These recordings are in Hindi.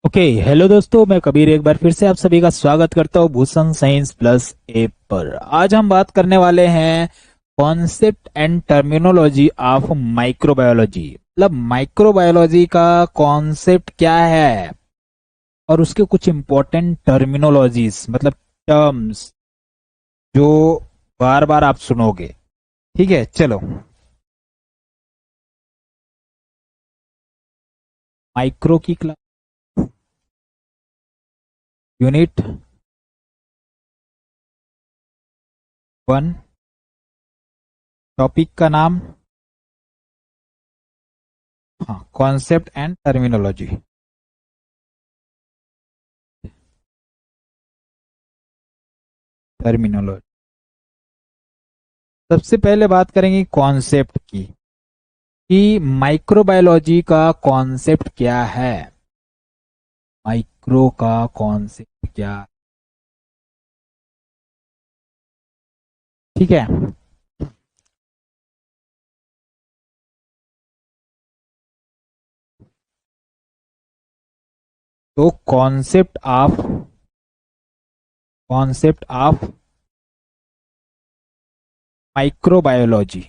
ओके हेलो दोस्तों, मैं कबीर एक बार फिर से आप सभी का स्वागत करता हूँ भूषण साइंस प्लस ए पर। आज हम बात करने वाले हैं concept and terminology of microbiology. मतलब माइक्रोबायोलॉजी का कॉन्सेप्ट क्या है और उसके कुछ इंपॉर्टेंट टर्मिनोलॉजीज, मतलब टर्म्स जो बार बार आप सुनोगे। ठीक है, चलो। माइक्रो की क्लास, यूनिट 1, टॉपिक का नाम, हाँ, कॉन्सेप्ट एंड टर्मिनोलॉजी। टर्मिनोलॉजी, सबसे पहले बात करेंगे कॉन्सेप्ट की कि माइक्रोबायोलॉजी का कॉन्सेप्ट क्या है। माइक्रो का कॉन्सेप्ट क्या, ठीक है। तो concept of microbiology,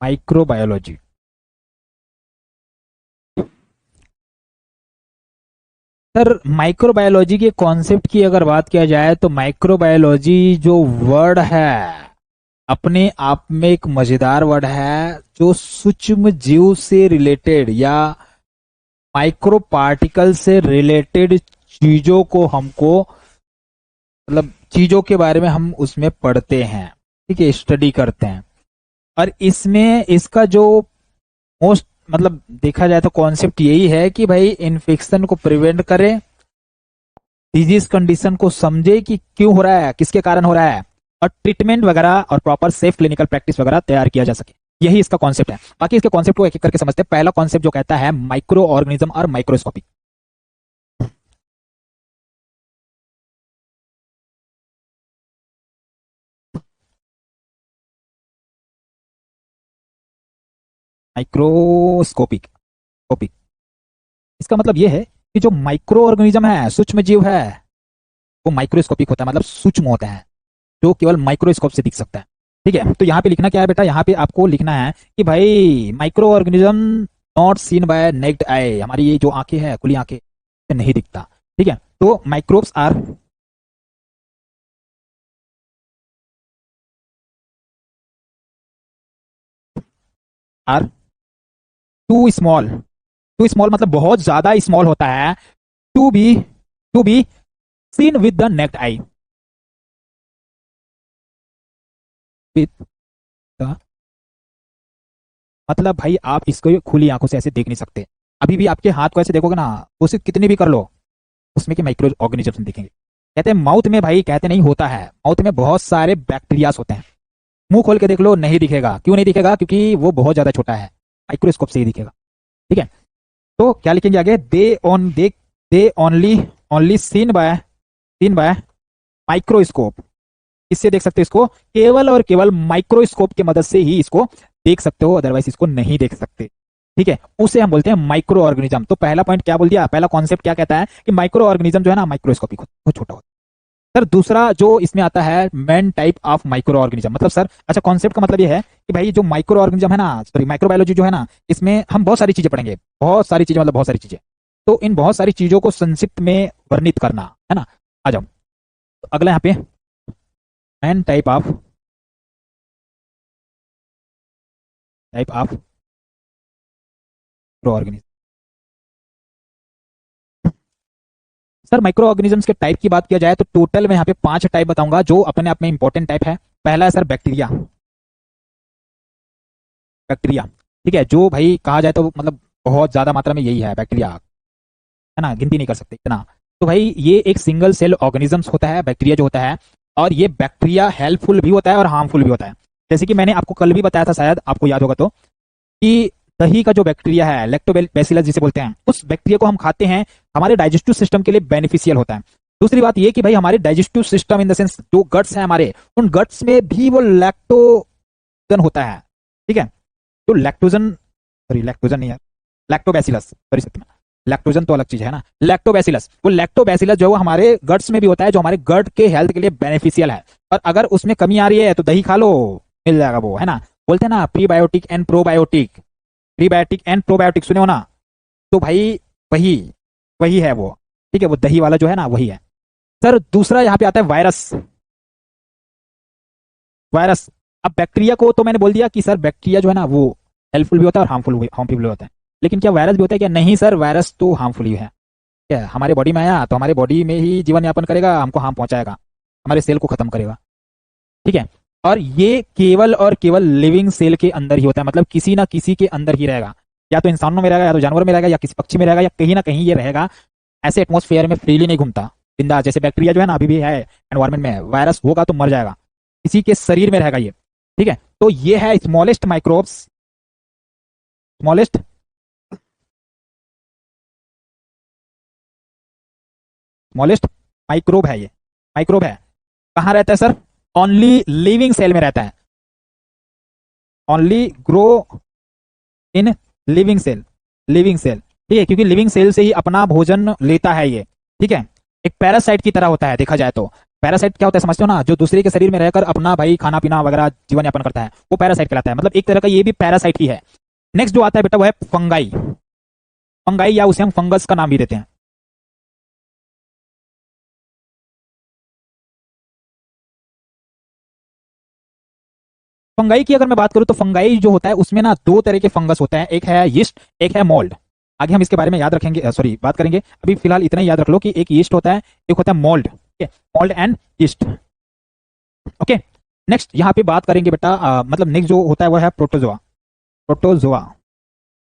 microbiology. Sir, microbiology के कॉन्सेप्ट की अगर बात किया जाए तो माइक्रोबायोलॉजी जो वर्ड है अपने आप में एक मजेदार वर्ड है, जो सूक्ष्म जीव से रिलेटेड या माइक्रो पार्टिकल से रिलेटेड चीजों को हमको, मतलब चीजों के बारे में हम उसमें पढ़ते हैं, ठीक है, स्टडी करते हैं। और इसमें इसका जो मोस्ट, मतलब देखा जाए तो कॉन्सेप्ट यही है कि भाई इन्फेक्शन को प्रिवेंट करे, डिजीज कंडीशन को समझे कि क्यों हो रहा है, किसके कारण हो रहा है, और ट्रीटमेंट वगैरह और प्रॉपर सेफ क्लिनिकल प्रैक्टिस वगैरह तैयार किया जा सके। यही इसका कॉन्सेप्ट है। बाकी इसके कॉन्सेप्ट को एक एक करके समझते हैं। पहला कॉन्सेप्ट जो कहता है माइक्रो ऑर्गेनिज्म और माइक्रोस्कोपिक। माइक्रोस्कोपिक स्कोपिक, इसका मतलब यह है कि जो माइक्रो ऑर्गेनिज्म है, सूक्ष्म जीव है, वो माइक्रोस्कोपिक होता है, मतलब सूक्ष्म होता है, जो केवल माइक्रोस्कोप से दिख सकता है। ठीक है, तो यहाँ पे लिखना क्या है बेटा, यहाँ पे आपको लिखना है कि भाई microorganism not seen by naked eye, हमारी ये जो आंखें हैं, खुली आंखें से नहीं दिखता। ठीक है, तो माइक्रोब्स आर टू स्मॉल मतलब बहुत ज्यादा स्मॉल होता है, to be to be seen with the naked eye, with the, मतलब भाई आप इसको खुली आंखों से ऐसे देख नहीं सकते। अभी भी आपके हाथ को ऐसे देखोगे ना, उसे कितनी भी कर लो, उसमें के माइक्रो ऑर्गेनिज्म दिखेंगे। कहते हैं माउथ में, भाई कहते नहीं होता है, माउथ में बहुत सारे बैक्टीरियाज होते हैं। मुंह खोल के देख लो, नहीं दिखेगा। क्यों नहीं दिखेगा? क्योंकि वो बहुत ज्यादा छोटा है, माइक्रोस्कोप से ही दिखेगा। ठीक है, तो क्या लिखेंगे आगे, they only seen by microscope. इससे देख सकते हो इसको, केवल और केवल माइक्रोस्कोप की मदद से ही इसको देख सकते हो, अदरवाइज इसको नहीं देख सकते। ठीक है, उसे हम बोलते हैं माइक्रो ऑर्गेनिज्म। तो पहला पॉइंट क्या बोल दिया, पहला कॉन्सेप्ट क्या कहता है कि माइक्रो ऑर्गेनिज्म जो है ना, माइक्रोस्कोपिक होता है, बहुत छोटा होता है। सर, दूसरा जो इसमें आता है main type of micro organism, मतलब सर, अच्छा, कॉन्सेप्ट का मतलब ये है कि भाई जो माइक्रो ऑर्गेनिज्म है ना, सॉरी माइक्रोबायोलॉजी जो है ना, इसमें हम बहुत सारी चीजें पढ़ेंगे, बहुत सारी चीजें, मतलब बहुत सारी चीजें। तो इन बहुत सारी चीजों को संक्षिप्त में वर्णित करना है ना। आ जाओ, तो अगला यहाँ पे main type of micro organism. Sir, micro organisms के टाइप की बात किया जाए तो टोटल में यहाँ पे 5 टाइप बताऊंगा, जो अपने आप में इंपॉर्टेंट टाइप है। पहला है सर बैक्टीरिया। बैक्टीरिया, ठीक है, जो भाई कहा जाए तो मतलब बहुत ज्यादा मात्रा में यही है बैक्टीरिया, है ना, गिनती नहीं कर सकते इतना। तो भाई ये एक सिंगल सेल ऑर्गेनिजम्स होता है बैक्टीरिया जो होता है, और ये बैक्टीरिया हेल्पफुल भी होता है और हार्मफुल भी होता है। जैसे कि मैंने आपको कल भी बताया था, शायद आपको याद होगा तो, कि दही का जो बैक्टीरिया है, लैक्टोबैसिलस जिसे बोलते हैं, उस बैक्टीरिया को हम खाते हैं, हमारे डाइजेस्टिव सिस्टम के लिए बेनिफिशियल होता है। दूसरी बात ये कि भाई हमारे digestive system in the sense जो गट्स हैं हमारे, उन गट्स में भी वो लैक्टोजन होता है। ठीक है, तो लैक्टोजन, सॉरी लैक्टोजन नहीं है, लैक्टोबैसिलस, सॉरी सत्यमा, लैक्टोजन तो अलग चीज है ना, लैक्टोबैसिलस। वो लैक्टोबैसिलस जो है वो हमारे गट्स में भी होता है, जो हमारे गट के हेल्थ के लिए बेनिफिशियल है। और अगर उसमें कमी आ रही है तो दही खा लो, मिल जाएगा वो, है ना। बोलते हैं ना prebiotic and probiotic, prebiotic and probiotic, सुने हो ना। तो भाई वही वही है वो, ठीक है, वो दही वाला जो है ना वही है। सर दूसरा यहाँ पे आता है वायरस। वायरस, अब बैक्टीरिया को तो मैंने बोल दिया कि सर बैक्टीरिया जो है ना वो हेल्पफुल भी होता है और हार्मफुल भी होता है। लेकिन क्या वायरस भी होता है क्या? नहीं सर, वायरस तो हार्मफुल ही है। क्या है? हमारे बॉडी में आया तो हमारे बॉडी में ही जीवन यापन करेगा, हमको हार्म पहुंचाएगा, हमारे सेल को खत्म करेगा, ठीक है। और ये केवल और केवल लिविंग सेल के अंदर ही होता है, मतलब किसी ना किसी के अंदर ही रहेगा। या तो इंसानों में रहेगा, या तो जानवर में रहेगा, या किसी पक्षी में रहेगा, या कहीं ना कहीं ये रहेगा। ऐसे एटमोस्फेयर में फ्रीली नहीं घूमता बिंदास, जैसे बैक्टीरिया जो है ना अभी भी है एनवायरमेंट में, वायरस होगा तो मर जाएगा, किसी के शरीर में रहेगा ये, ठीक है। तो ये है smallest microbes, smallest smallest microbe है ये, माइक्रोब है। कहाँ रहता है सर? ओनली लिविंग सेल में रहता है, only grow in living cell, living cell, ठीक है, क्योंकि लिविंग सेल से ही अपना भोजन लेता है ये, ठीक है। एक पैरासाइट की तरह होता है देखा जाए तो। पैरासाइट क्या होता है समझते हो ना? जो दूसरे के शरीर में रहकर अपना भाई खाना पीना वगैरह जीवन यापन करता है, वो पैरासाइट कहलाता है। मतलब एक तरह का ये भी पैरासाइट ही है। नेक्स्ट जो आता है बेटा वो है फंगाई। फंगाई या उसे हम फंगस का नाम भी देते हैं। फंगाई की अगर मैं बात करूं तो फंगाई जो होता है उसमें ना दो तरह के फंगस होते हैं, एक है यीस्ट, एक है मोल्ड। आगे हम इसके बारे में याद रखेंगे, सॉरी बात करेंगे। अभी फिलहाल इतना ही याद रख लो कि एक यीस्ट होता है, एक होता है मोल्ड, ठीक है, mould and yeast, okay. Next यहाँ पे बात करेंगे बेटा मतलब नेक्स्ट जो होता है वो है प्रोटोजोआ। Protozoa,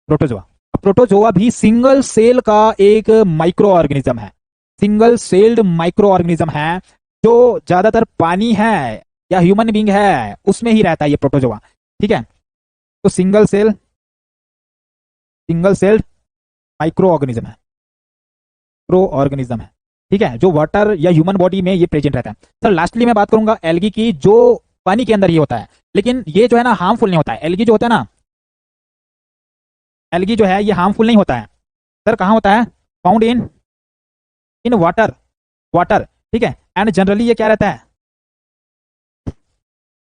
protozoa. प्रोटोजोआ भी सिंगल सेल का एक माइक्रो ऑर्गेनिज्म है, सिंगल सेल्ड माइक्रो ऑर्गेनिज्म है, जो ज्यादातर पानी है या ह्यूमन बींग है उसमें ही रहता है ये प्रोटोजोआ, ठीक है। तो सिंगल सेल्ड माइक्रो ऑर्गेनिज्म है, प्रो ऑर्गेनिज्म है, ठीक है, जो वाटर या ह्यूमन बॉडी में ये प्रेजेंट रहता है। सर लास्टली मैं बात करूंगा एल्गी की, जो पानी के अंदर ही होता है, लेकिन ये जो है ना हार्मफुल नहीं होता है। एल्गी जो होता है ना, एल्गी जो है ये हार्मफुल नहीं होता है। सर कहाँ होता है? Found in in water, water, ठीक है। एंड जनरली ये क्या रहता है?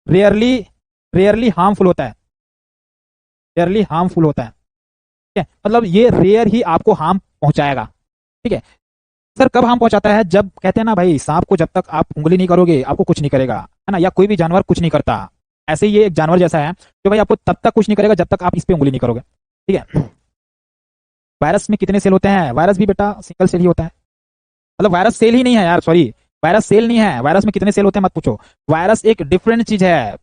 रेयरली, रेयरली हार्मफुल होता है, रेयरली हार्मफुल होता है, ठीक है। मतलब ये रेयर ही आपको हार्म पहुंचाएगा, ठीक है। सर कब हार्म पहुंचाता है? जब कहते हैं ना भाई सांप को जब तक आप उंगली नहीं करोगे आपको कुछ नहीं करेगा, है ना, या कोई भी जानवर कुछ नहीं करता, ऐसे ही ये एक जानवर जैसा है जो भाई आपको तब तक कुछ नहीं करेगा जब तक आप इस पे उंगली नहीं करोगे, ठीक है। वायरस में कितने सेल होते हैं? वायरस भी बेटा सिंगल सेल ही होता है, मतलब वायरस सेल ही नहीं है यार, सॉरी, वायरस सेल नहीं है। वायरस में कितने सेल होते हैं मत पूछो, वायरस एक डिफरेंट चीज है,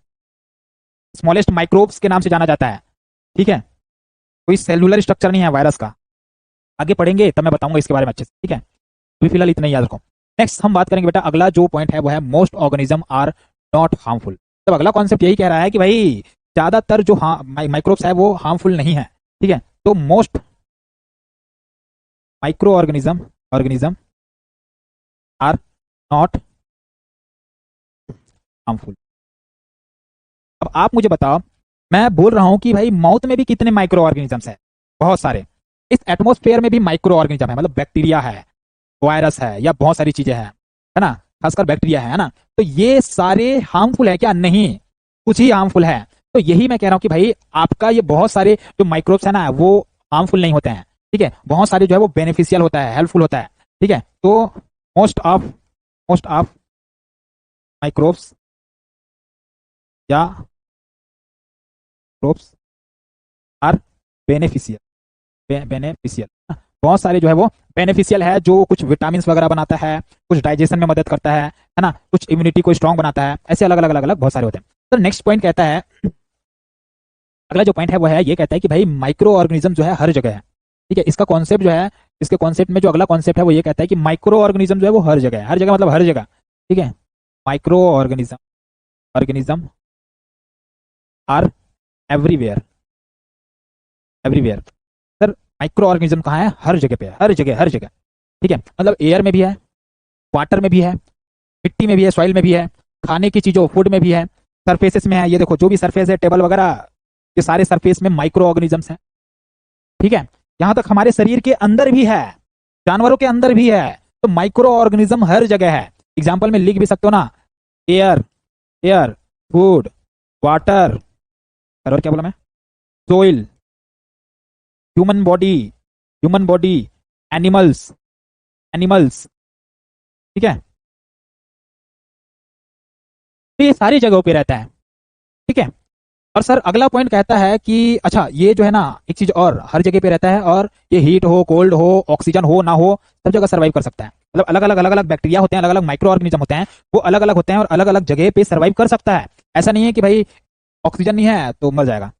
स्मॉलेस्ट माइक्रोब्स के नाम से जाना जाता है, ठीक है। कोई सेलुलर स्ट्रक्चर नहीं है वायरस का, आगे पढ़ेंगे तब मैं बताऊंगा इसके बारे में अच्छे से, ठीक है। अभी फिलहाल इतना ही याद रखो। नेक्स्ट हम बात करेंगे बेटा, अगला जो पॉइंट है वो है most organism are not harmful. तो अगला कॉन्सेप्ट यही कह रहा है कि भाई ज्यादातर जो माइक्रोब्स है वो हार्मफुल नहीं है, ठीक है। तो most microorganism organism are not harmful. अब आप मुझे बताओ, मैं बोल रहा हूं कि भाई माउथ में भी कितने माइक्रो ऑर्गेनिजम्स है? बहुत सारे। इस एटमोस्फेयर में भी माइक्रो ऑर्गेनिज्म है, मतलब बैक्टीरिया है, वायरस है, या बहुत सारी चीजें हैं, है ना, खासकर बैक्टीरिया है ना। तो ये सारे हार्मफुल है क्या? नहीं, कुछ ही हार्मफुल है। तो यही मैं कह रहा हूं कि भाई आपका ये बहुत सारे जो माइक्रोब्स है ना वो हार्मफुल नहीं होते हैं, ठीक है। बहुत सारे जो है वो बेनिफिशियल होता है, हेल्पफुल होता है, ठीक है। तो मोस्ट ऑफ माइक्रोब्स या प्रोब्स आर बेनिफिशियल, बेनिफिशियल, बहुत सारे जो है वो बेनिफिशियल है, जो कुछ विटामिन वगैरह बनाता है, कुछ डाइजेशन में मदद करता है ना, कुछ इम्यूनिटी को स्ट्रांग बनाता है, ऐसे अलग अलग अलग अलग बहुत सारे होते हैं। तो नेक्स्ट पॉइंट कहता है, अगला जो पॉइंट है वो है ये कहता है कि भाई माइक्रो ऑर्गेनिज्म जो है हर जगह है, ठीक है। इसका कॉन्सेप्ट जो है, इसके कॉन्सेप्ट में जो अगला कॉन्सेप्ट है वो ये कहता है कि माइक्रो ऑर्गेनिज्म जो है वो हर जगह है, हर जगह मतलब हर जगह, ठीक है। Microorganism, organism are everywhere, everywhere. Sir microorganism कहाँ है? हर जगह पे है, हर जगह, हर जगह, ठीक है। मतलब एयर में भी है, वाटर में भी है, मिट्टी में भी है, सॉइल में भी है, खाने की चीजों फूड में भी है, सरफेसेस में है। ये देखो जो भी सरफेस है टेबल वगैरह, ये सारे सरफेस में माइक्रो ऑर्गेनिजम्स हैं, ठीक है। यहां तक हमारे शरीर के अंदर भी है, जानवरों के अंदर भी है। तो माइक्रो ऑर्गेनिज्म हर जगह है। एग्जाम्पल में लिख भी सकते हो ना, एयर, एयर, फूड, वाटर, और क्या बोला मैं, soil, human body, human body, animals, animals, ठीक है। तो ये सारी जगहों पे रहता है, ठीक है। और सर अगला पॉइंट कहता है कि अच्छा ये जो है ना, एक चीज और, हर जगह पे रहता है और ये हीट हो, कोल्ड हो, ऑक्सीजन हो ना हो, सब जगह सर्वाइव कर सकता है। मतलब अलग अलग बैक्टीरिया होते हैं, अलग अलग माइक्रो ऑर्गेनिज्म होते हैं, वो अलग अलग होते हैं और अलग अलग जगह पे सर्वाइव कर सकता है। ऐसा नहीं है कि भाई ऑक्सीजन नहीं है तो मर जाएगा।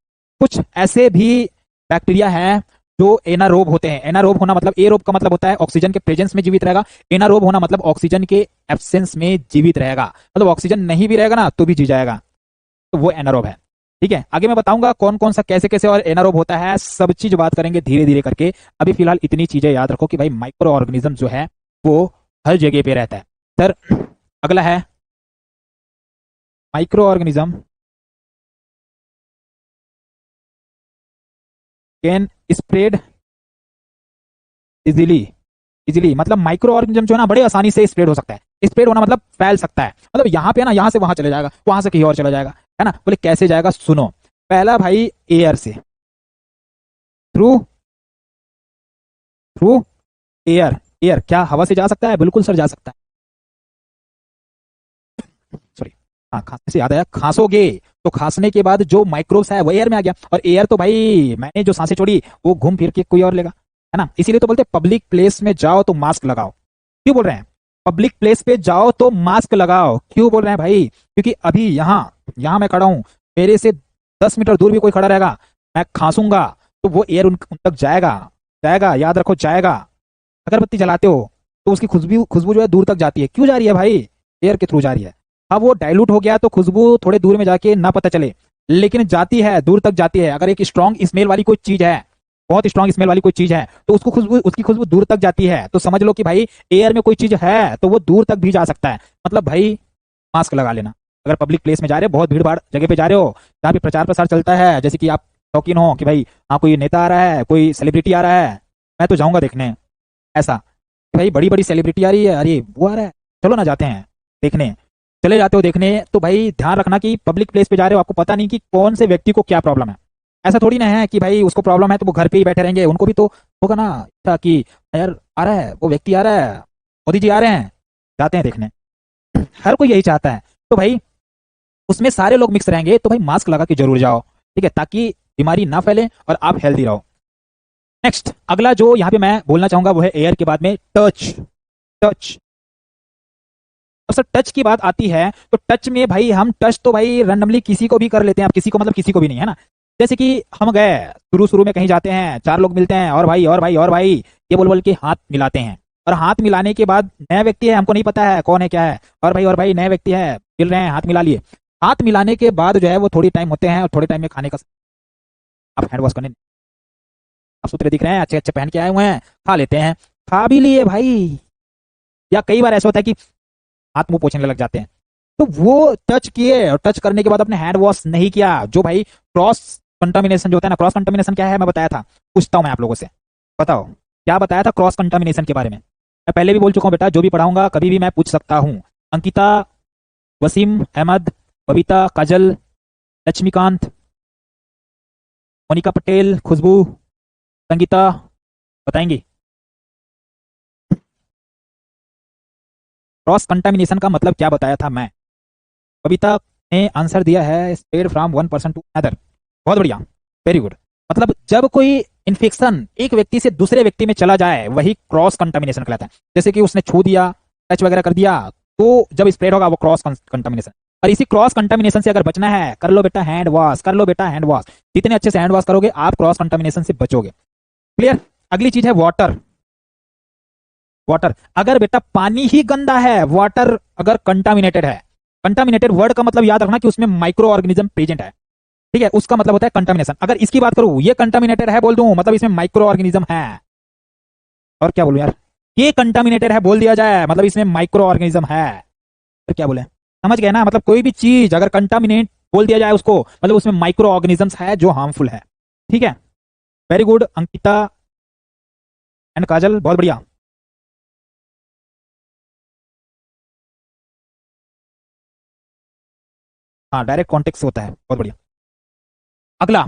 कुछ ऐसे भी बैक्टीरिया हैं जो एनारोब होते हैं। एनारोब होना मतलब, एरोब का मतलब होता है ऑक्सीजन के प्रेजेंस में जीवित रहेगा, एनारोब होना मतलब ऑक्सीजन के एब्सेंस में जीवित रहेगा, मतलब ऑक्सीजन नहीं भी रहेगा ना तो भी जी जाएगा, तो वो एनारोब है। ठीक है, आगे मैं बताऊंगा कौन कौन सा कैसे कैसे और एनारोब होता है, सब चीज बात करेंगे धीरे धीरे करके। अभी फिलहाल इतनी चीजें याद रखो कि भाई माइक्रो ऑर्गेनिज्म जो है वो हर जगह पे रहता है। सर अगला है micro organism can spread easily. Easily मतलब माइक्रो ऑर्गेनिज्म जो है ना बड़े आसानी से स्प्रेड हो सकता है। स्प्रेड होना मतलब फैल सकता है, मतलब यहाँ पे ना, यहाँ से वहां चले जाएगा, वहां से कहीं और चला जाएगा, है ना। बोले कैसे जाएगा, सुनो। पहला भाई एयर से, थ्रू, थ्रू एयर। एयर क्या हवा से जा सकता है? बिल्कुल सर जा सकता है। सॉरी, हाँ खांसने से याद आया, खांसोगे तो खांसने के बाद जो माइक्रोब्स है वो एयर में आ गया, और एयर तो भाई मैंने जो सांसें छोड़ी वो घूम फिर के कोई और लेगा, है ना। इसीलिए तो बोलते पब्लिक प्लेस में जाओ तो मास्क लगाओ। क्यों बोल रहे हैं पब्लिक प्लेस पे जाओ तो मास्क लगाओ? क्यों बोल रहे हैं भाई? क्योंकि अभी यहाँ, यहाँ मैं खड़ा हूं, मेरे से 10 मीटर दूर भी कोई खड़ा रहेगा, मैं खांसूंगा तो वो एयर उन तक जाएगा, जाएगा, याद रखो जाएगा। अगरबत्ती जलाते हो तो उसकी खुशबू खुशबू जो है दूर तक जाती है, क्यों जा रही है भाई? एयर के थ्रू जा रही है। अब वो डाइल्यूट हो गया तो खुशबू थोड़े दूर में जाके ना पता चले, लेकिन जाती है, दूर तक जाती है। अगर एक स्ट्रॉन्ग स्मेल वाली कोई चीज है, बहुत स्ट्रॉन्ग स्मेल वाली कोई चीज है, तो उसको खुशबू, उसकी खुशबू दूर तक जाती है। तो समझ लो कि भाई एयर में कोई चीज है तो वो दूर तक भी जा सकता है। मतलब भाई मास्क लगा लेना। अगर पब्लिक प्लेस में जा रहे हो, बहुत भीड़ भाड़ जगह पे जा रहे हो, जहाँ पे प्रचार प्रसार चलता है, जैसे कि आप शौकीन हो कि भाई हाँ कोई नेता आ रहा है, कोई सेलिब्रिटी आ रहा है, मैं तो जाऊंगा देखने, ऐसा भाई बड़ी बड़ी सेलिब्रिटी आ रही है, अरे वो आ रहा है, चलो ना जाते हैं देखने, चले जाते हो देखने, तो भाई ध्यान रखना कि पब्लिक प्लेस पे जा रहे हो, आपको पता नहीं कि कौन से व्यक्ति को क्या प्रॉब्लम है। ऐसा थोड़ी ना है कि भाई उसको प्रॉब्लम है तो वो घर पे ही बैठे रहेंगे, उनको भी तो होगा ना अच्छा कि यार आ रहा है, वो व्यक्ति आ रहा है, मोदी जी आ रहे हैं, जाते हैं देखने। हर कोई यही चाहता है। तो भाई उसमें सारे लोग मिक्स रहेंगे, तो भाई मास्क लगा के जरूर जाओ, ठीक है, ताकि बीमारी ना फैले और आप हेल्दी रहो। नेक्स्ट अगला जो यहाँ पे मैं बोलना चाहूंगा वो है एयर के बाद में टच। टच, अब सर टच की बात आती है तो टच में भाई हम टच तो भाई रैंडमली किसी को भी कर लेते हैं, आप किसी को मतलब किसी को भी नहीं, है ना। जैसे कि हम गए, शुरू शुरू में कहीं जाते हैं, चार लोग मिलते हैं, और भाई और भाई और भाई ये बोल बोल के हाथ मिलाते हैं, और हाथ मिलाने के बाद नया व्यक्ति है, हमको नहीं पता है कौन है क्या है, और भाई नए व्यक्ति है, मिल रहे हैं, हाथ मिला लिए। हाथ मिलाने के बाद जो है वो थोड़ी टाइम होते हैं, और थोड़े टाइम में खाने का, आप हैंड वॉश करने, आप सूत्र दिख रहे हैं, अच्छे अच्छे पहन के आए हुए हैं, खा लेते हैं, खा भी लिए भाई। या कई बार ऐसा होता है कि हाथ मुंह पोंछने लग जाते हैं, तो वो टच किए और टच करने के बाद अपने हैंड वॉश नहीं किया, जो भाई क्रॉस कंटामिनेशन जो होता है ना। क्रॉस कंटामिनेशन क्या है मैं बताया था, पूछता हूं मैं आप लोगों से, बताओ क्या बताया था क्रॉस कंटामिनेशन के बारे में? मैं पहले भी बोल चुका हूं बेटा, जो भी पढ़ाऊंगा कभी भी मैं पूछ सकता हूं। अंकिता, वसीम अहमद, बबीता, काजल, लक्ष्मीकांत, मोनिका पटेल, खुशबू, संगीता बताएंगी क्रॉस कंटामिनेशन का मतलब क्या बताया था मैं? कविता ने आंसर दिया है spread from one person to other. बहुत बढ़िया, वेरी गुड। मतलब जब कोई इन्फेक्शन एक व्यक्ति से दूसरे व्यक्ति में चला जाए वही क्रॉस कंटामिनेशन कहलाता है। जैसे कि उसने छू दिया, टच वगैरह कर दिया, तो जब स्प्रेड होगा वो क्रॉस कंटामिनेशन। और इसी क्रॉस कंटामिनेशन से अगर बचना है, कर लो बेटा हैंड वॉश, कर लो बेटा हैंड वॉश। जितने अच्छे से हैंड वॉश करोगे आप क्रॉस कंटामिनेशन से बचोगे। क्लियर? अगली चीज है वाटर। वाटर, अगर बेटा पानी ही गंदा है, वाटर अगर कंटामिनेटेड है, कंटामिनेटेड वर्ड का मतलब याद रखना कि उसमें माइक्रो ऑर्गेनिज्म प्रेजेंट है, ठीक है, उसका मतलब होता है कंटामिनेशन। अगर इसकी बात करूं, ये कंटामिनेटेड है बोल दूं, मतलब इसमें माइक्रो ऑर्गेनिज्म है। और क्या बोलूं यार, ये कंटामिनेटेड है बोल दिया जाए मतलब इसमें माइक्रो ऑर्गेनिज्म है, तो क्या बोले, समझ गए ना। मतलब कोई भी चीज अगर कंटामिनेट बोल दिया जाए उसको, मतलब उसमें माइक्रो ऑर्गेनिजम्स है जो हार्मफुल है, ठीक है। वेरी गुड अंकिता, एंड काजल बहुत बढ़िया। हाँ, डायरेक्ट कॉन्टेक्ट से होता है, बहुत बढ़िया। अगला,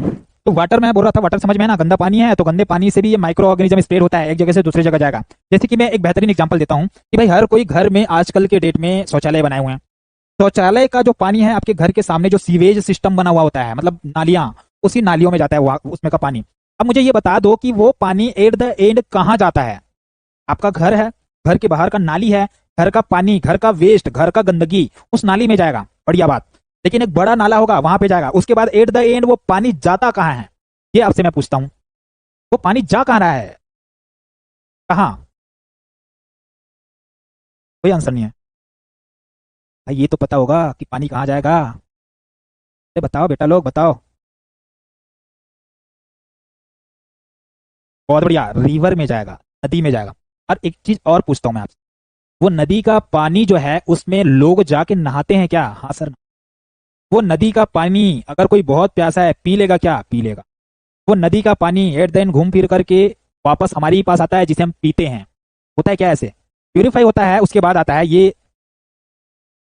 तो वाटर में बोल रहा था, वाटर समझ में है ना, गंदा पानी है तो गंदे पानी से भी ये माइक्रो ऑर्गेनिज्म स्प्रेड होता है, एक जगह से दूसरी जगह जाएगा। जैसे कि मैं एक बेहतरीन एग्जांपल देता हूँ कि भाई हर कोई घर में आजकल के डेट में शौचालय बनाए हुए हैं। शौचालय का जो पानी है आपके घर के सामने जो सीवेज सिस्टम बना हुआ होता है, मतलब नालियां, उसी नालियों में जाता है उसमें का पानी। अब मुझे ये बता दो कि वो पानी एट द एंड कहाँ जाता है। आपका घर है, घर के बाहर का नाली है, घर का पानी, घर का वेस्ट, घर का गंदगी उस नाली में जाएगा, बढ़िया बात। लेकिन एक बड़ा नाला होगा वहां पे जाएगा, उसके बाद एट द एंड वो पानी जाता कहाँ है, ये आपसे मैं पूछता हूँ। वो पानी जा कहाँ रहा है, कहाँ? कोई आंसर नहीं है। भाई ये तो पता होगा कि पानी कहाँ जाएगा। अरे बताओ बेटा, लोग बताओ। बहुत बढ़िया, रिवर में जाएगा, नदी में जाएगा। और एक चीज और पूछता हूँ मैं आपसे, वो नदी का पानी जो है उसमें लोग जाके नहाते हैं क्या? हाँ सर। वो नदी का पानी अगर कोई बहुत प्यासा है पी लेगा क्या? पी लेगा। वो नदी का पानी एट द एंड घूम फिर करके वापस हमारे ही पास आता है जिसे हम पीते हैं। होता है क्या ऐसे? प्यूरिफाई होता है उसके बाद आता है ये।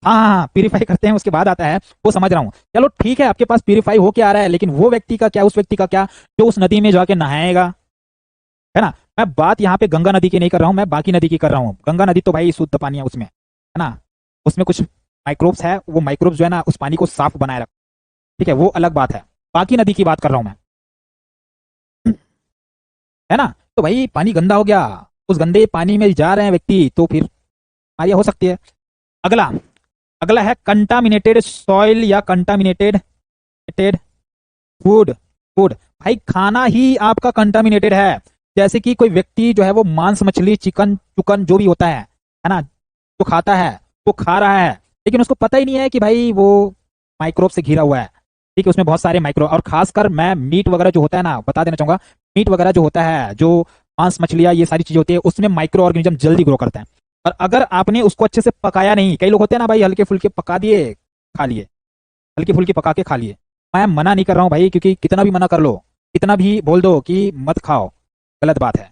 हाँ हाँ हाँ, प्यूरिफाई करते हैं उसके बाद आता है, वो समझ रहा हूँ। चलो ठीक है, आपके पास प्यूरिफाई होके आ रहा है, लेकिन वो व्यक्ति का क्या, उस व्यक्ति का क्या जो उस नदी में जाके नहाएगा, है ना? मैं बात यहाँ पे गंगा नदी की नहीं कर रहा हूँ, मैं बाकी नदी की कर रहा हूँ। गंगा नदी तो भाई शुद्ध पानी है उसमें, है ना? उसमें कुछ माइक्रोब्स है, वो माइक्रोब्स जो है ना उस पानी को साफ बनाए रख, ठीक है, वो अलग बात है। बाकी नदी की बात कर रहा हूँ मैं, है ना? तो भाई पानी गंदा हो गया, उस गंदे पानी में जा रहे हैं व्यक्ति, तो फिर बीमारियां हो सकती है। अगला, अगला है कंटामिनेटेड सॉइल या कंटामिनेटेड फूड। फूड, भाई खाना ही आपका कंटामिनेटेड है। जैसे कि कोई व्यक्ति जो है वो मांस मछली चिकन चुकन जो भी होता है ना, जो खाता है, वो खा रहा है, लेकिन उसको पता ही नहीं है कि भाई वो माइक्रोब से घिरा हुआ है। ठीक है, उसमें बहुत सारे माइक्रो, और खासकर मैं मीट वगैरह जो होता है ना, बता देना चाहूंगा, मीट वगैरह जो होता है, जो मांस मछलियाँ ये सारी चीजें होती है, उसमें माइक्रो ऑर्गेनिज्म जल्दी ग्रो करता है। और अगर आपने उसको अच्छे से पकाया नहीं, कई लोग होते हैं ना भाई, हल्के फुल्के पका दिए खा लिए, हल्की फुल्की पका के खा लिए। मैं मना नहीं कर रहा हूँ भाई, क्योंकि कितना भी मना कर लो, कितना भी बोल दो कि मत खाओ, गलत बात है,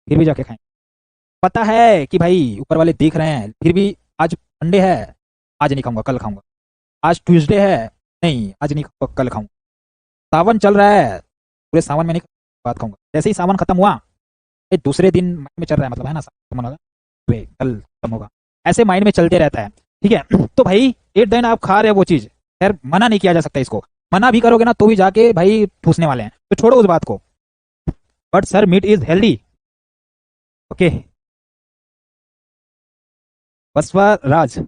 फिर भी जाके खाएं। पता है कि भाई ऊपर वाले देख रहे हैं, फिर भी आज संडे है, आज नहीं खाऊंगा, कल खाऊंगा। आज ट्यूसडे है, नहीं आज नहीं खाऊंगा, कल खाऊंगा। सावन चल रहा है, पूरे सावन में नहीं बात खाऊंगा, जैसे ही सावन खत्म हुआ, ये दूसरे दिन माइंड में चल रहा है, मतलब है ना, सावन खत्म होगा, अरे कल खत्म होगा, ऐसे माइंड में चलते रहता है। ठीक है, तो भाई एट दिन आप खा रहे हो वो चीज, खैर मना नहीं किया जा सकता इसको। मना भी करोगे ना तो भी जाके भाई ठूसने वाले हैं, तो छोड़ो उस बात को। But sir meat is healthy. Okay, Basavaraj,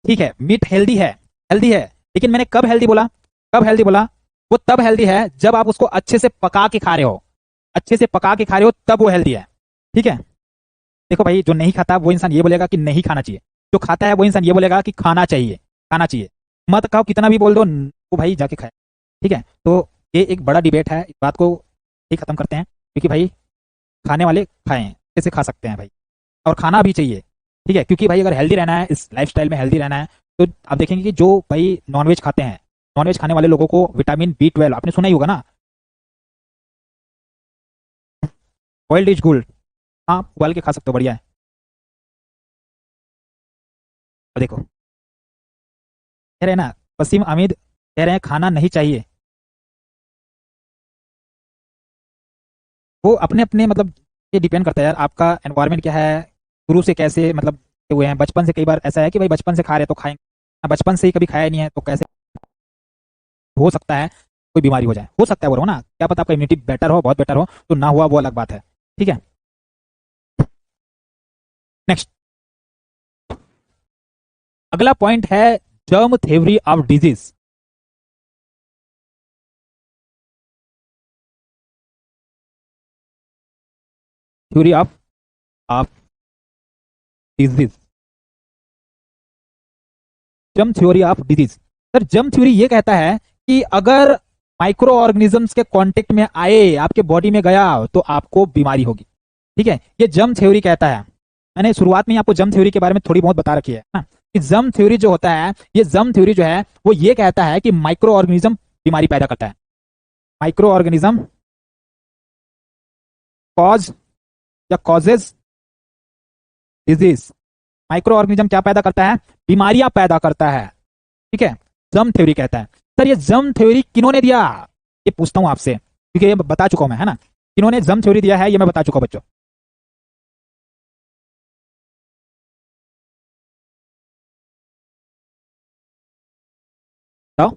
ठीक है, मीट हेल्दी है, हेल्दी है, लेकिन मैंने कब हेल्दी बोला? कब हेल्दी बोला? वो तब हेल्दी है जब आप उसको अच्छे से पका के खा रहे हो, अच्छे से पका के खा रहे हो तब वो हेल्दी है। ठीक है, देखो भाई, जो नहीं खाता वो इंसान ये बोलेगा कि नहीं खाना चाहिए, जो खाता है वो इंसान ये बोलेगा कि खाना चाहिए, खाना चाहिए। मत खाओ, कितना भी बोल दो वो भाई जाके खाए। ठीक है, तो ये एक बड़ा डिबेट है, इस बात को ही खत्म करते हैं, क्योंकि भाई खाने वाले खाएं, कैसे खा सकते हैं भाई, और खाना भी चाहिए। ठीक है, क्योंकि भाई अगर हेल्दी रहना है, इस लाइफस्टाइल में हेल्दी रहना है, तो आप देखेंगे कि जो भाई नॉनवेज खाते हैं, नॉनवेज खाने वाले लोगों को विटामिन B12 आपने सुना ही होगा ना, बॉइल्ड इज गुड। हाँ, उबाल के खा सकते हो, बढ़िया है। और देखो, कह रहे हैं ना, वसीम अमीद कह रहे हैं खाना नहीं चाहिए। वो अपने अपने मतलब, ये डिपेंड करता है यार, आपका एनवायरनमेंट क्या है, शुरू से कैसे मतलब हुए हैं। बचपन से कई बार ऐसा है कि भाई बचपन से खा रहे तो खाएंगे, बचपन से ही कभी खाया नहीं है तो कैसे, हो सकता है कोई बीमारी हो जाए, हो सकता है, बोलो ना, क्या पता आपका इम्यूनिटी बेटर हो, बहुत बेटर हो, तो ना हुआ वो अलग बात है। ठीक है, नेक्स्ट, अगला पॉइंट है germ theory of disease. Theory of disease, germ theory of disease. Sir germ theory ये कहता है कि अगर माइक्रो ऑर्गेनिजम्स के कांटेक्ट में आए, आपके बॉडी में गया, तो आपको बीमारी होगी। ठीक है, ये जर्म थ्योरी कहता है। मैंने शुरुआत में ही आपको जर्म थ्योरी के बारे में थोड़ी बहुत बता रखी है ना, कि जर्म थ्योरी जो होता है, ये जर्म थ्योरी जो है वो ये कहता है कि माइक्रो ऑर्गेनिज्म बीमारी पैदा करता है। माइक्रो ऑर्गेनिज्म कॉज या कॉजेज डिजीज। माइक्रो ऑर्गेनिज्म क्या पैदा करता है? बीमारियां पैदा करता है। ठीक है, जर्म थ्योरी कहता है। सर ये जर्म थ्योरी किन्होंने दिया, ये पूछता हूं आपसे, क्योंकि ये बता चुका हूं मैं, है ना। किन्होंने जर्म थ्योरी दिया है ये मैं बता चुका हूं बच्चों। बताओ।